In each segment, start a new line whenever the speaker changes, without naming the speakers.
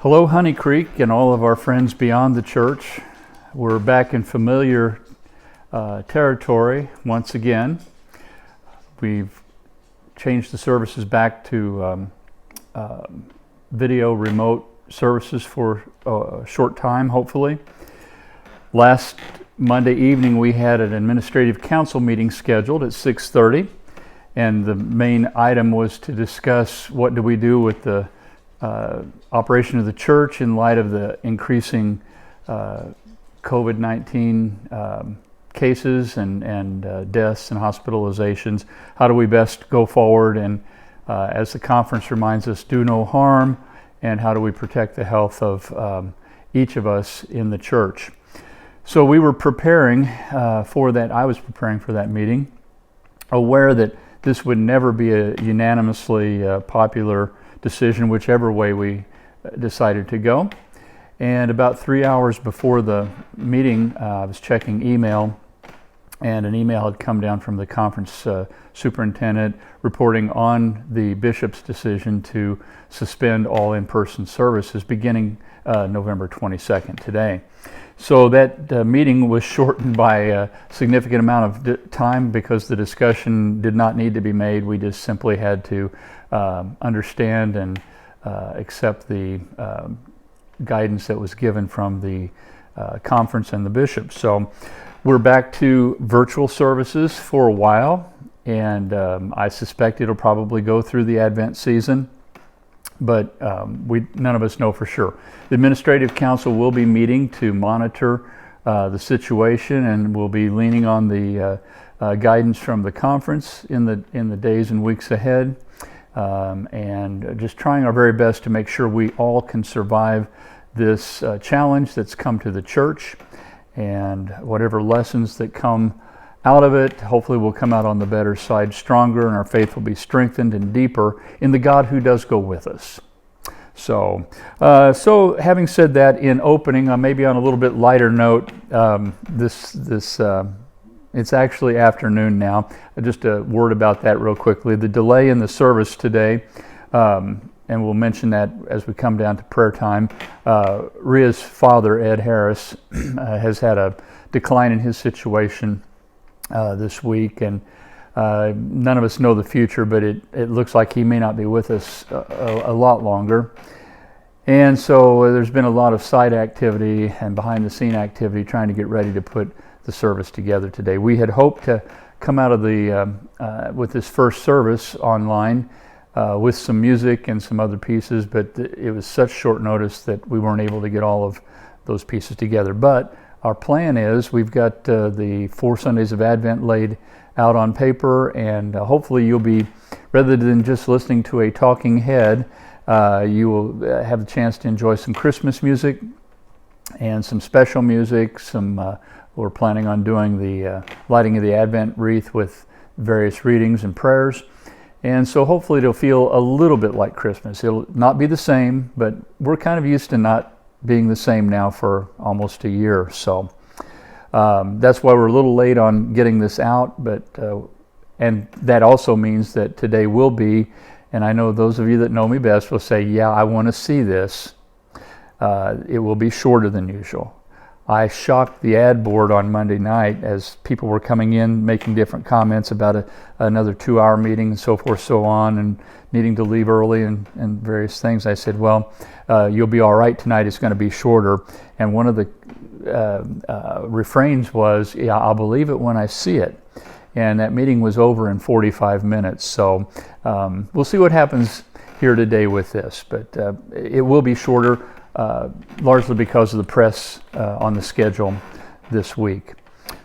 Hello, Honey Creek, and all of our friends beyond the church. We're back in familiar territory once again. We've changed the services back to video remote services for a short time, hopefully. Last Monday evening, we had an administrative council meeting scheduled at 6:30, and the main item was to discuss what do we do with the operation of the church in light of the increasing COVID-19 cases and deaths and hospitalizations. How do we best go forward and, as the conference reminds us, do no harm, and how do we protect the health of each of us in the church? So we were preparing for that. I was preparing for that meeting, aware that this would never be a unanimously popular decision, whichever way we decided to go. And about 3 hours before the meeting, I was checking email, and an email had come down from the conference superintendent reporting on the bishop's decision to suspend all in-person services beginning November 22nd, today. So that meeting was shortened by a significant amount of time because the discussion did not need to be made. We just simply had to understand and accept the guidance that was given from the conference and the bishop. So we're back to virtual services for a while, and I suspect it'll probably go through the Advent season, but none of us know for sure. The Administrative Council will be meeting to monitor the situation, and we'll be leaning on the guidance from the conference in the days and weeks ahead, and just trying our very best to make sure we all can survive this challenge that's come to the church, and whatever lessons that come out of it, hopefully we'll come out on the better side stronger, and our faith will be strengthened and deeper in the God who does go with us. So having said that, in opening, maybe on a little bit lighter note, it's actually afternoon now. Just a word about that real quickly. The delay in the service today, and we'll mention that as we come down to prayer time. Ria's father, Ed Harris, has had a decline in his situation this week, and none of us know the future, but it looks like he may not be with us a lot longer. And so there's been a lot of side activity and behind the scene activity trying to get ready to put the service together today. We had hoped to come out of with this first service online with some music and some other pieces, but it was such short notice that we weren't able to get all of those pieces together. But our plan is we've got the 4 Sundays of Advent laid out on paper, and hopefully you'll be, rather than just listening to a talking head, you will have a chance to enjoy some Christmas music and some special music. We're planning on doing the lighting of the Advent wreath with various readings and prayers. And so hopefully it'll feel a little bit like Christmas. It'll not be the same, but we're kind of used to not being the same now for almost a year. So that's why we're a little late on getting this out, but and that also means that today will be, and I know those of you that know me best will say, yeah, I want to see this. It will be shorter than usual. I shocked the ad board on Monday night as people were coming in making different comments about another 2-hour meeting and so forth, so on, and needing to leave early and various things. I said, well, you'll be all right tonight. It's going to be shorter. And one of the refrains was, yeah, I'll believe it when I see it. And that meeting was over in 45 minutes. So we'll see what happens here today with this. But it will be shorter, largely because of the press on the schedule this week.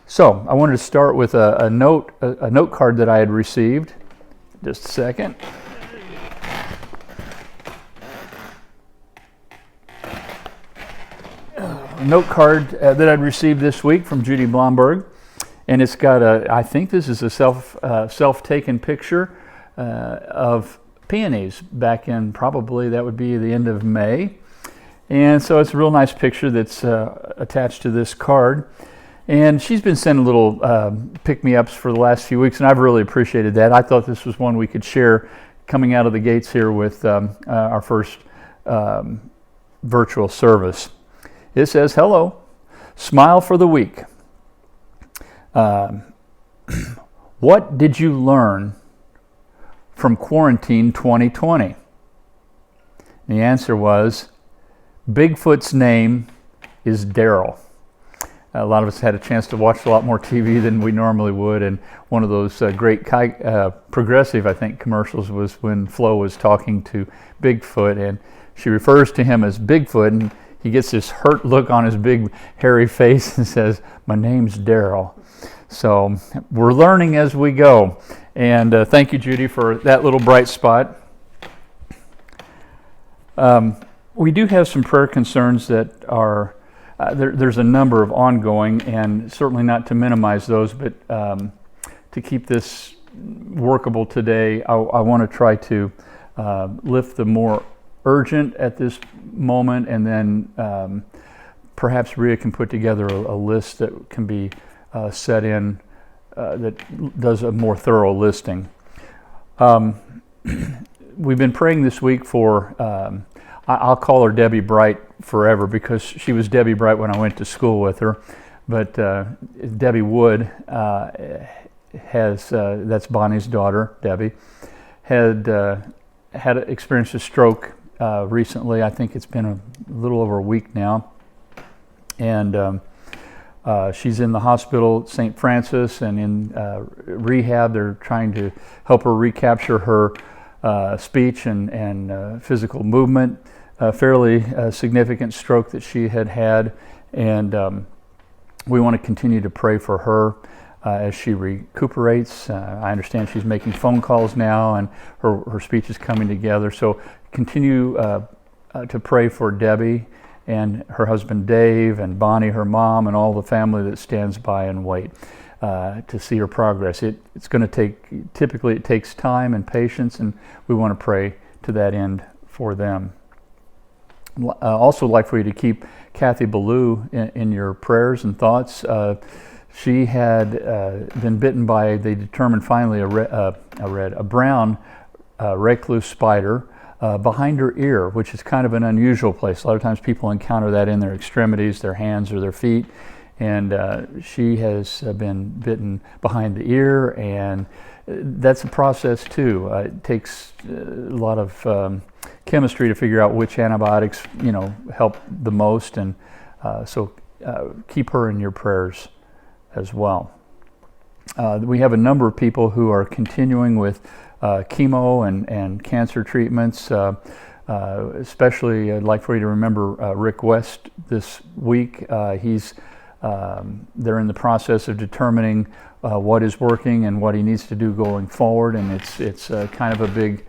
So I wanted to start with a note card that I had received. Just a second. A note card that I'd received this week from Judy Blomberg, and it's got I think this is a self-taken picture of peonies back in, probably that would be the end of May. And so it's a real nice picture that's attached to this card. And she's been sending little pick-me-ups for the last few weeks, and I've really appreciated that. I thought this was one we could share coming out of the gates here with our first virtual service. It says, hello, smile for the week. What did you learn from quarantine 2020? The answer was, Bigfoot's name is Daryl. A lot of us had a chance to watch a lot more TV than we normally would, and one of those great Progressive, I think, commercials was when Flo was talking to Bigfoot, and she refers to him as Bigfoot, and he gets this hurt look on his big hairy face and says, my name's Daryl. So we're learning as we go, and thank you, Judy, for that little bright spot. We do have some prayer concerns that are there's a number of ongoing, and certainly not to minimize those, but to keep this workable today, I want to try to lift the more urgent at this moment, and then perhaps Rhea can put together a list that can be set in that does a more thorough listing. We've been praying this week for I'll call her Debbie Bright forever because she was Debbie Bright when I went to school with her. But Debbie Wood that's Bonnie's daughter, Debbie, had experienced a stroke recently. I think it's been a little over a week now. And she's in the hospital at St. Francis and in rehab. They're trying to help her recapture her speech and physical movement. A fairly significant stroke that she had, and we want to continue to pray for her as she recuperates. I understand she's making phone calls now, and her speech is coming together. So continue to pray for Debbie and her husband Dave and Bonnie, her mom, and all the family that stands by and wait to see her progress. It's going to typically it takes time and patience, and we want to pray to that end for them. Also like for you to keep Kathy Ballou in your prayers and thoughts. She had been bitten by, they determined finally, a brown recluse spider behind her ear, which is kind of an unusual place. A lot of times people encounter that in their extremities, their hands or their feet, and she has been bitten behind the ear, and that's a process too. It takes a lot of chemistry to figure out which antibiotics help the most, and so keep her in your prayers as well. We have a number of people who are continuing with chemo and cancer treatments. Especially, I'd like for you to remember Rick West this week. They're in the process of determining what is working and what he needs to do going forward, and it's kind of a big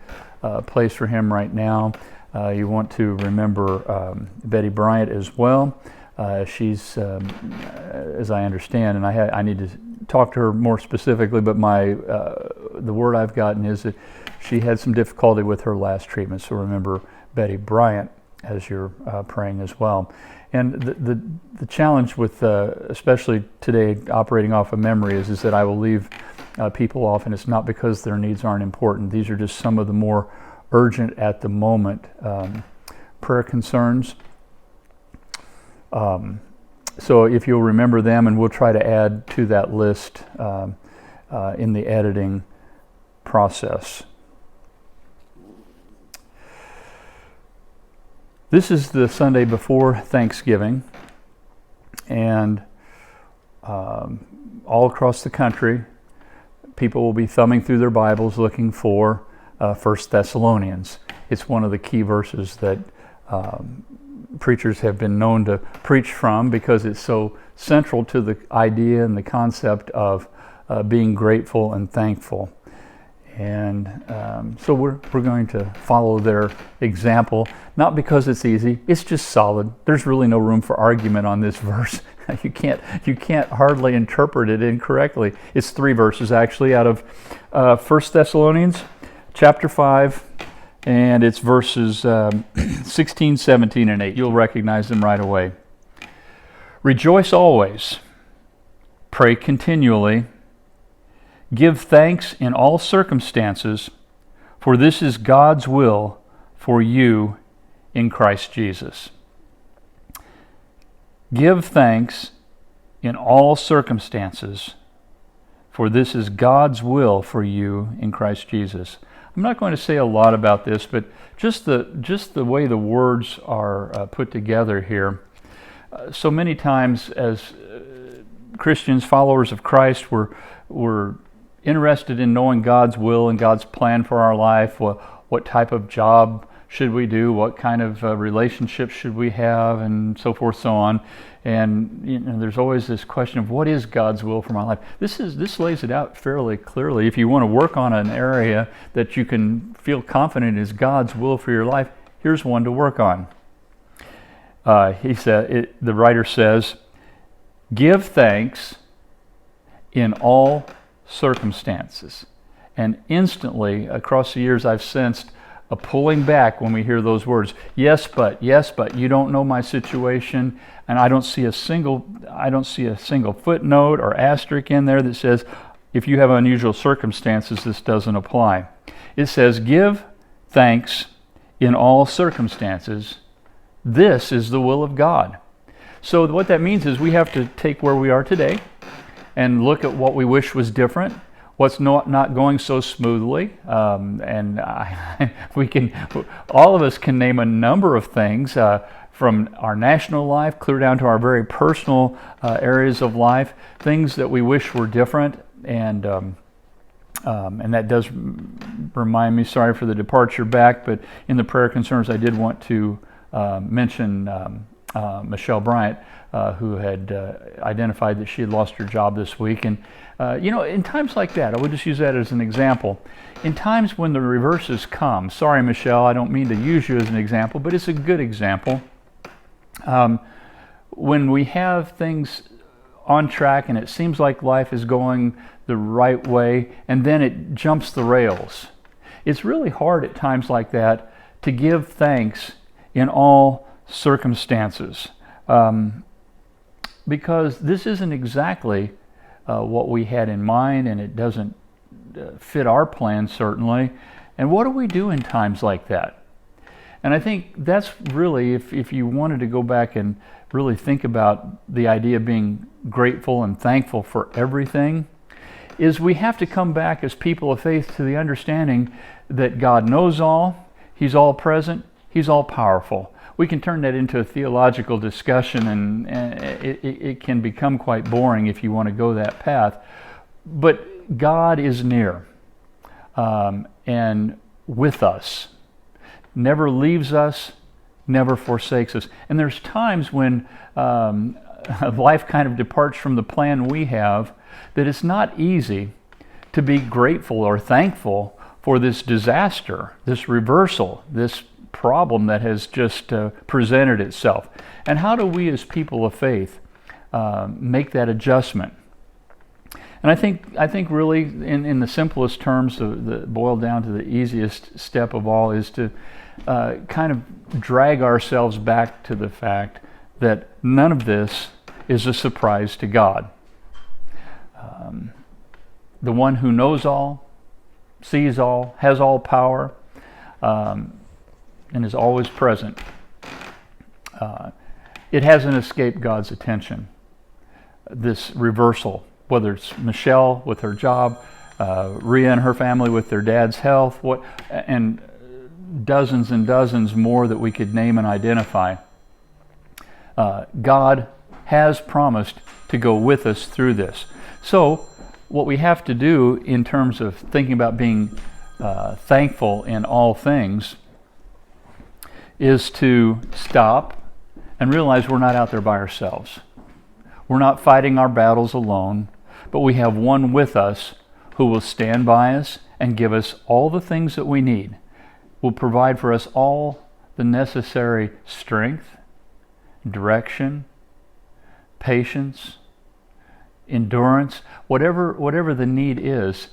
place for him right now. You want to remember Betty Bryant as well. She's, as I understand, and I need to talk to her more specifically, but the word I've gotten is that she had some difficulty with her last treatment. So remember Betty Bryant as you're praying as well. And the challenge with, especially today, operating off of memory is that I will leave people off, and it's not because their needs aren't important. These are just some of the more urgent at the moment prayer concerns. So if you'll remember them, and we'll try to add to that list in the editing process. This is the Sunday before Thanksgiving, and all across the country, people will be thumbing through their Bibles looking for 1 Thessalonians. It's one of the key verses that preachers have been known to preach from because it's so central to the idea and the concept of being grateful and thankful. And so we're going to follow their example, not because it's easy, it's just solid. There's really no room for argument on this verse. You can't hardly interpret it incorrectly. It's 3 verses actually out of 1 Thessalonians chapter 5, and it's verses 16, 17, and 8. You'll recognize them right away. Rejoice always, pray continually, give thanks in all circumstances, for this is God's will for you in Christ Jesus. Give thanks in all circumstances, for this is God's will for you in Christ Jesus. I'm not going to say a lot about this, but just the way the words are put together here. So many times as Christians, followers of Christ, we're interested in knowing God's will and God's plan for our life. What type of job should we do? What kind of relationship should we have? And so forth, so on. And there's always this question of what is God's will for my life? This lays it out fairly clearly. If you want to work on an area that you can feel confident is God's will for your life, here's one to work on. The writer says, give thanks in all circumstances. And instantly, across the years, I've sensed a pulling back when we hear those words. Yes, but you don't know my situation, and I don't see a single footnote or asterisk in there that says if you have unusual circumstances, this doesn't apply. It says, give thanks in all circumstances. This is the will of God. So what that means is we have to take where we are today and look at what we wish was different, what's not going so smoothly, and all of us can name a number of things from our national life clear down to our very personal areas of life, things that we wish were different, and that does remind me, sorry for the departure back, but in the prayer concerns I did want to mention Michelle Bryant, who had identified that she had lost her job this week. And in times like that, I would just use that as an example. In times when the reverses come, sorry Michelle, I don't mean to use you as an example, but it's a good example. When we have things on track and it seems like life is going the right way, and then it jumps the rails, it's really hard at times like that to give thanks in all circumstances, because this isn't exactly what we had in mind, and it doesn't fit our plan, certainly. And what do we do in times like that? And I think that's really, if you wanted to go back and really think about the idea of being grateful and thankful for everything, is we have to come back as people of faith to the understanding that God knows all, He's all present, He's all powerful. We can turn that into a theological discussion, and it can become quite boring if you want to go that path. But God is near and with us, never leaves us, never forsakes us. And there's times when life kind of departs from the plan we have, that it's not easy to be grateful or thankful for this disaster, this reversal, this problem that has just presented itself. And how do we as people of faith make that adjustment? And I think really in the simplest terms, boiled down to the easiest step of all, is to kind of drag ourselves back to the fact that none of this is a surprise to God. The one who knows all, sees all, has all power, and is always present. It hasn't escaped God's attention, this reversal, whether it's Michelle with her job, Rhea and her family with their dad's health, and dozens and dozens more that we could name and identify. God has promised to go with us through this. So what we have to do in terms of thinking about being thankful in all things is to stop and realize we're not out there by ourselves. We're not fighting our battles alone, but we have one with us who will stand by us and give us all the things that we need, will provide for us all the necessary strength, direction, patience, endurance, whatever the need is.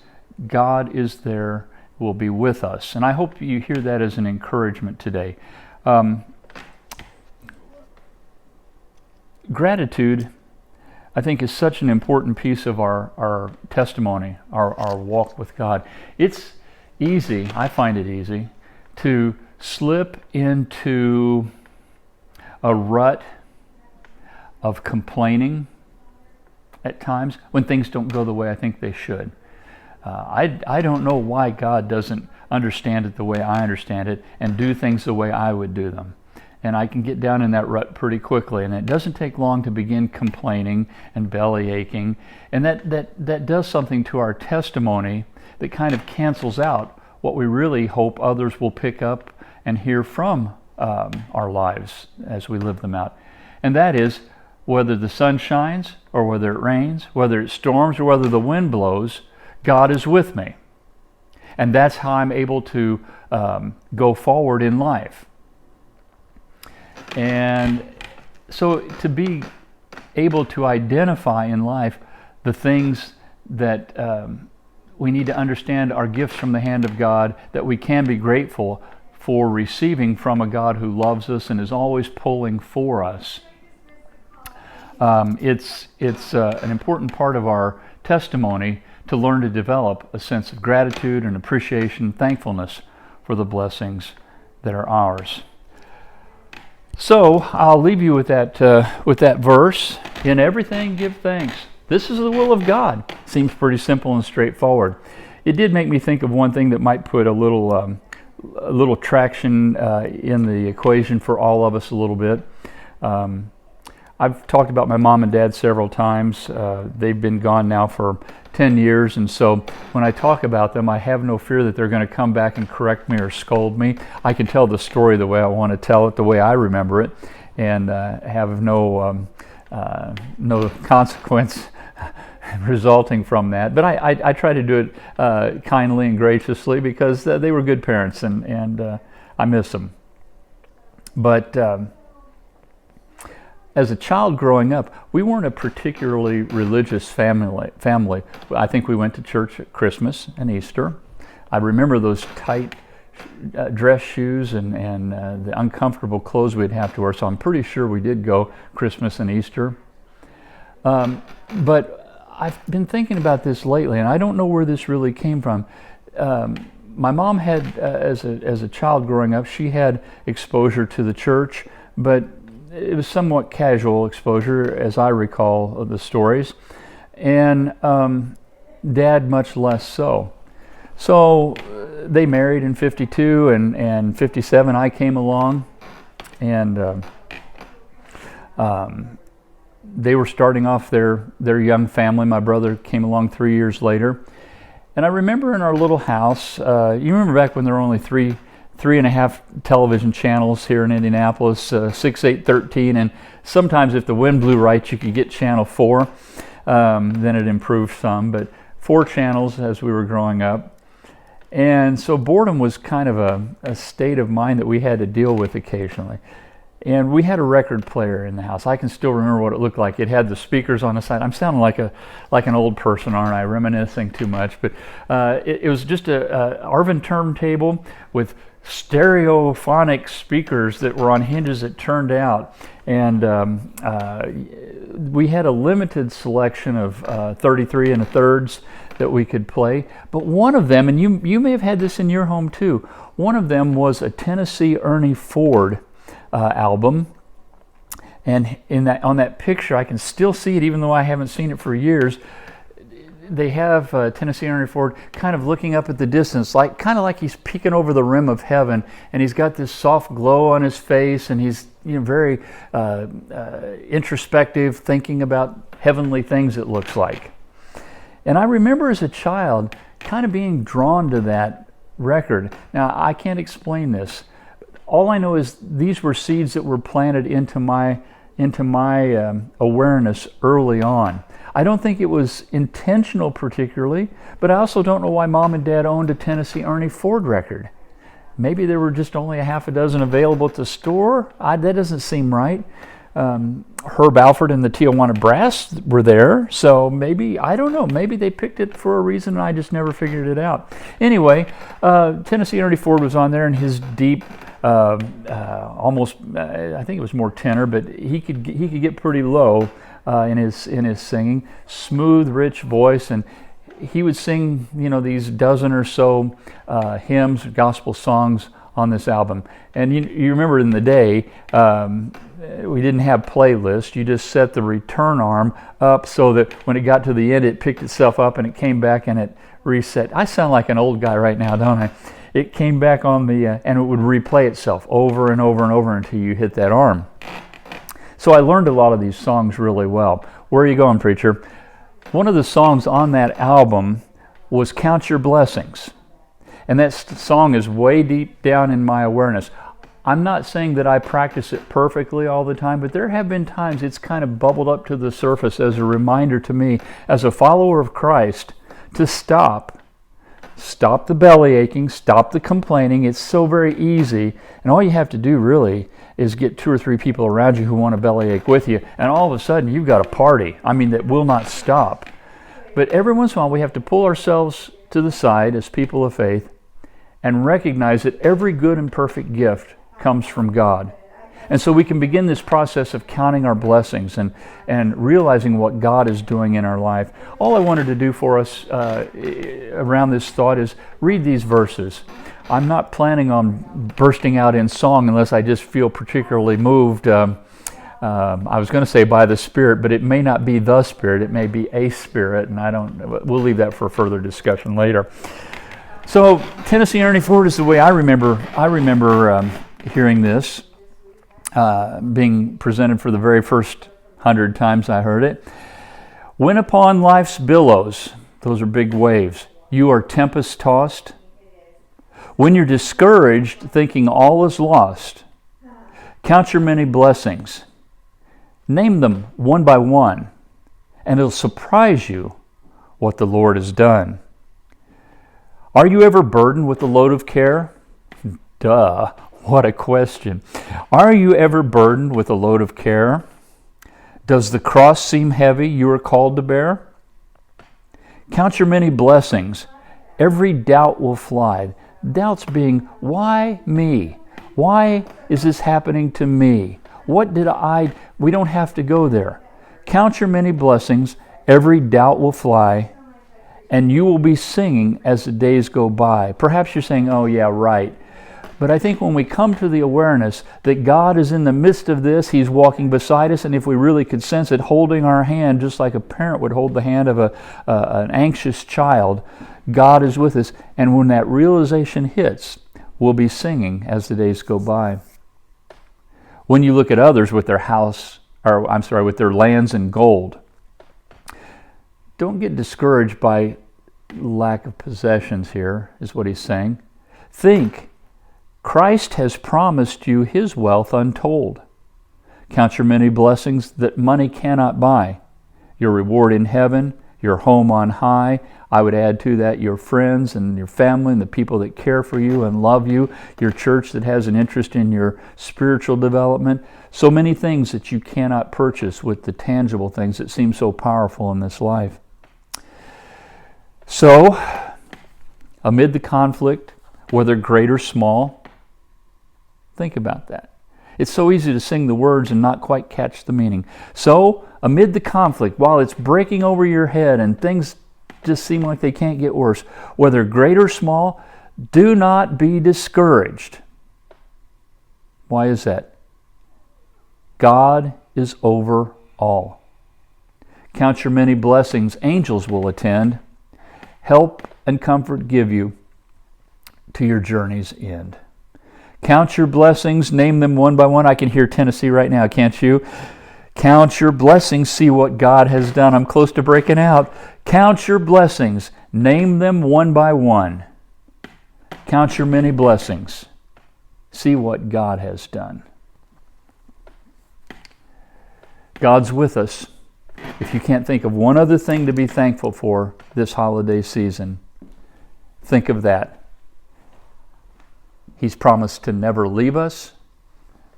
God is there, will be with us. And I hope you hear that as an encouragement today. Gratitude, I think, is such an important piece of our testimony, our walk with God. It's easy, I find it easy, to slip into a rut of complaining at times when things don't go the way I think they should. I don't know why God doesn't understand it the way I understand it and do things the way I would do them. And I can get down in that rut pretty quickly, and it doesn't take long to begin complaining and belly aching, and that does something to our testimony that kind of cancels out what we really hope others will pick up and hear from our lives as we live them out. And that is, whether the sun shines or whether it rains, whether it storms or whether the wind blows, God is with me. And that's how I'm able to go forward in life. And so to be able to identify in life the things that we need to understand are gifts from the hand of God, that we can be grateful for receiving from a God who loves us and is always pulling for us. It's an important part of our testimony to learn to develop a sense of gratitude and appreciation, thankfulness for the blessings that are ours. So I'll leave you with that verse. In everything, give thanks. This is the will of God. Seems pretty simple and straightforward. It did make me think of one thing that might put a little traction in the equation for all of us a little bit. I've talked about my mom and dad several times. They've been gone now for 10 years, and so when I talk about them, I have no fear that they're going to come back and correct me or scold me. I can tell the story the way I want to tell it, the way I remember it, and have no consequence resulting from that. But I try to do it kindly and graciously because they were good parents, and I miss them. But as a child growing up, we weren't a particularly religious family. I think we went to church at Christmas and Easter. I remember those tight dress shoes and the uncomfortable clothes we'd have to wear, so I'm pretty sure we did go Christmas and Easter. But I've been thinking about this lately, and I don't know where this really came from. My mom had, as a child growing up, she had exposure to the church, but it was somewhat casual exposure, as I recall the stories, and Dad much less so. So they married in 52, and 57 I came along, and they were starting off their young family. My brother came along 3 years later, and I remember in our little house, you remember back when there were only three and a half television channels here in Indianapolis, 6, 8, 13, and sometimes if the wind blew right, you could get channel 4. Then it improved some, but 4 channels as we were growing up. And so boredom was kind of a state of mind that we had to deal with occasionally. And we had a record player in the house. I can still remember what it looked like. It had the speakers on the side. I'm sounding like an old person, aren't I? Reminiscing too much. But it was just a Arvin turntable with stereophonic speakers that were on hinges that turned out, and we had a limited selection of 33 1/3 that we could play. But one of them, and you may have had this in your home too, one of them was a Tennessee Ernie Ford album, and on that picture I can still see it even though I haven't seen it for years. They have Tennessee Ernie Ford kind of looking up at the distance, kind of like he's peeking over the rim of heaven, and he's got this soft glow on his face, and he's very introspective, thinking about heavenly things, it looks like. And I remember as a child kind of being drawn to that record. Now, I can't explain this. All I know is these were seeds that were planted into my awareness early on. I don't think it was intentional particularly, but I also don't know why Mom and Dad owned a Tennessee Ernie Ford record. Maybe there were just only a half a dozen available at the store. That doesn't seem right. Herb Alford and the Tijuana Brass were there, so maybe, I don't know, maybe they picked it for a reason and I just never figured it out. Anyway, Tennessee Ernie Ford was on there, and his deep, almost, I think it was more tenor, but he could get pretty low in his singing, smooth, rich voice, and he would sing, these dozen or so hymns, gospel songs on this album. And you remember in the day, we didn't have playlists. You just set the return arm up so that when it got to the end, it picked itself up and it came back and it reset. I sound like an old guy right now, don't I? It came back on the, and it would replay itself over and over and over until you hit that arm. So I learned a lot of these songs really well. Where are you going, preacher? One of the songs on that album was Count Your Blessings. And that song is way deep down in my awareness. I'm not saying that I practice it perfectly all the time, but there have been times it's kind of bubbled up to the surface as a reminder to me, as a follower of Christ, to stop the belly aching, stop the complaining. It's so very easy, and all you have to do really is get 2 or 3 people around you who want to bellyache with you, and all of a sudden you've got a party. I mean, that will not stop. But every once in a while we have to pull ourselves to the side as people of faith and recognize that every good and perfect gift comes from God. And so we can begin this process of counting our blessings and realizing what God is doing in our life. All I wanted to do for us around this thought is read these verses. I'm not planning on bursting out in song unless I just feel particularly moved. I was going to say by the Spirit, but it may not be the Spirit. It may be a Spirit, and we'll leave that for further discussion later. So Tennessee Ernie Ford is the way I remember hearing this, being presented for the very first 100 times I heard it. When upon life's billows, those are big waves, you are tempest tossed. When you're discouraged, thinking all is lost, count your many blessings. Name them one by one, and it'll surprise you what the Lord has done. Are you ever burdened with a load of care? Duh, what a question. Are you ever burdened with a load of care? Does the cross seem heavy you are called to bear? Count your many blessings. Every doubt will fly. Doubts being, why me? Why is this happening to me? What did I? We don't have to go there. Count your many blessings. Every doubt will fly. And you will be singing as the days go by. Perhaps you're saying, oh yeah, right. But I think when we come to the awareness that God is in the midst of this, He's walking beside us, and if we really could sense it, holding our hand just like a parent would hold the hand of an anxious child, God is with us. And when that realization hits, we'll be singing as the days go by. When you look at others with their with their lands and gold, don't get discouraged by lack of possessions here, is what he's saying. Think, Christ has promised you His wealth untold. Count your many blessings that money cannot buy. Your reward in heaven, your home on high. I would add to that your friends and your family and the people that care for you and love you, your church that has an interest in your spiritual development. So many things that you cannot purchase with the tangible things that seem so powerful in this life. So, amid the conflict, whether great or small, think about that. It's so easy to sing the words and not quite catch the meaning. So, amid the conflict, while it's breaking over your head and things just seem like they can't get worse, whether great or small, do not be discouraged. Why is that? God is over all. Count your many blessings, angels will attend. Help and comfort give you to your journey's end. Count your blessings, name them one by one. I can hear Tennessee right now, can't you? Count your blessings, see what God has done. I'm close to breaking out. Count your blessings, name them one by one. Count your many blessings, see what God has done. God's with us. If you can't think of one other thing to be thankful for this holiday season, think of that. He's promised to never leave us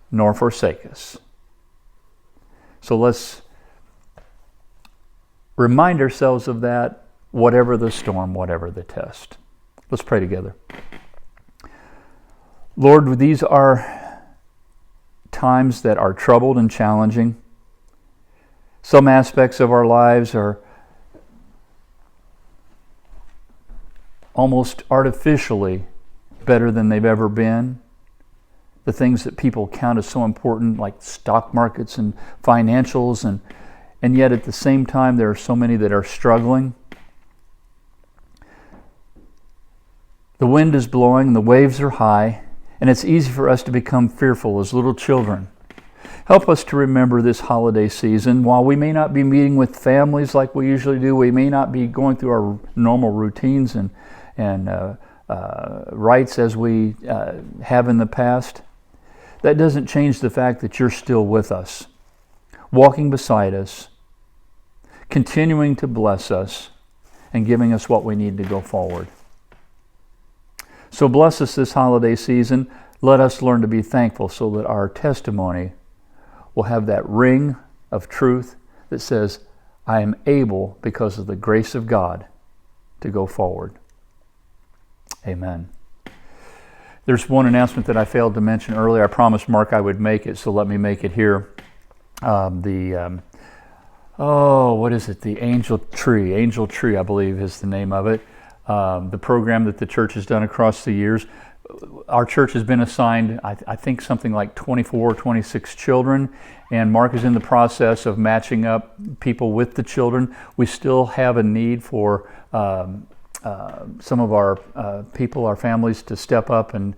nor forsake us. So let's remind ourselves of that, whatever the storm, whatever the test. Let's pray together. Lord, these are times that are troubled and challenging. Some aspects of our lives are almost artificially better than they've ever been. the things that people count as so important, like stock markets and financials, and yet at the same time there are so many that are struggling. The wind is blowing, the waves are high, and it's easy for us to become fearful as little children. Help us to remember this holiday season. While we may not be meeting with families like we usually do, we may not be going through our normal routines and rites as we have in the past. That doesn't change the fact that you're still with us, walking beside us, continuing to bless us, and giving us what we need to go forward. So bless us this holiday season. Let us learn to be thankful so that our testimony will have that ring of truth that says, I am able, because of the grace of God, to go forward. Amen. There's one announcement that I failed to mention earlier. I promised Mark I would make it, so let me make it here. The Angel Tree, I believe is the name of it. The program that the church has done across the years. Our church has been assigned, I think, something like 24 or 26 children, and Mark is in the process of matching up people with the children. We still have a need for some of our people, our families, to step up and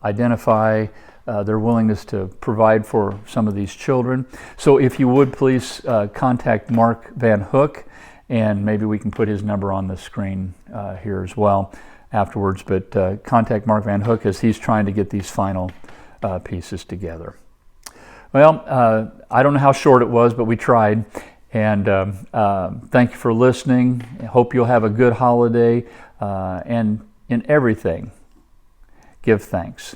identify their willingness to provide for some of these children. So if you would please contact Mark Van Hook, and maybe we can put his number on the screen here as well afterwards, but contact Mark Van Hook as he's trying to get these final pieces together. Well, I don't know how short it was, but we tried. And thank you for listening. I hope you'll have a good holiday. And in everything, give thanks.